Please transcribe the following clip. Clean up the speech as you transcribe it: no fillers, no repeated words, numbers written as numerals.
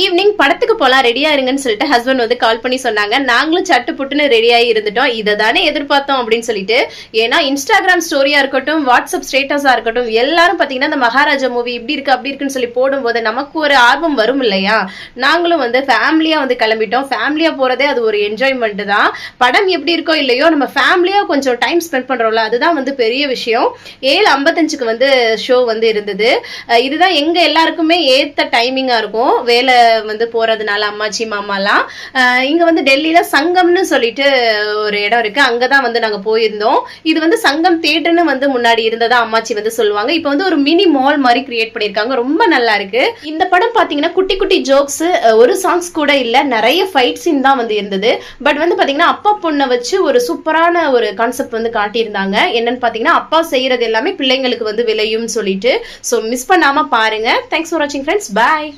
Evening படத்துக்கு போலாம் ரெடியா இருங்கன்னு சொல்லிட்டு ஹஸ்பண்ட் வந்து கால் பண்ணி சொன்னாங்க. நாங்களும் சட்டு புட்டுன்னு ரெடியாகி இருந்துட்டோம். இதை தானே எதிர்பார்த்தோம் அப்படின்னு சொல்லிட்டு. ஏன்னா இன்ஸ்டாகிராம் ஸ்டோரியா இருக்கட்டும், வாட்ஸ்அப் ஸ்டேட்டஸா இருக்கட்டும், எல்லாரும் பாத்தீங்கன்னா இந்த மகாராஜா மூவி இப்படி இருக்கு அப்படி இருக்குன்னு சொல்லி போடும்போது நமக்கு ஒரு ஆர்வம் வரும் இல்லையா. நாங்களும் வந்து ஃபேமிலியா வந்து கிளம்பிட்டோம். ஃபேமிலியா போறதே அது ஒரு என்ஜாய்மெண்ட் தான். படம் எப்படி இருக்கோ இல்லையோ நம்ம ஃபேமிலியா கொஞ்சம் டைம் ஸ்பெண்ட் பண்றோம்ல, அதுதான் வந்து பெரிய விஷயம். 7:55 வந்து ஷோ வந்து இருந்தது. இதுதான் எங்க எல்லாருக்குமே ஏத்த டைமிங்கா இருக்கும். வேலை வந்து போறதுனால அம்மாச்சி மாமாலாம் இங்க வந்து டெல்லியில சங்கம்னு சொல்லிட்டு ஒரு இடம் இருக்கு. அங்கதான் வந்து நாங்க போயிருந்தோம். இது வந்து சங்கம் தியேட்டர்னு வந்து முன்னாடி இருந்ததா அம்மாச்சி வந்து சொல்லுவாங்க. இப்போ வந்து ஒரு மினி மால் மாதிரி கிரியேட் பண்ணிருக்காங்க. ரொம்ப நல்லா இருக்கு. இந்த படம் பாத்தீங்கன்னா குட்டி குட்டி ஜோக்ஸ், ஒரு சாங்ஸ் கூட இல்ல, நிறைய ஃபைட் சீன் தான் வந்து இருந்தது. பட் வந்து பாத்தீங்கன்னா அப்பா பொண்ணை வச்சு ஒரு சூப்பரான ஒரு கான்செப்ட் வந்து காட்டியிருந்தாங்க. என்னன்னு பாத்தீங்கன்னா அப்பா செய்யறது எல்லாமே பிள்ளைங்களுக்கு வந்து விளையும் சொல்லிட்டு. ஸோ மிஸ் பண்ணாம பாருங்க. தேங்க்ஸ் ஃபார் வாட்சிங் ஃப்ரெண்ட்ஸ். பாய்.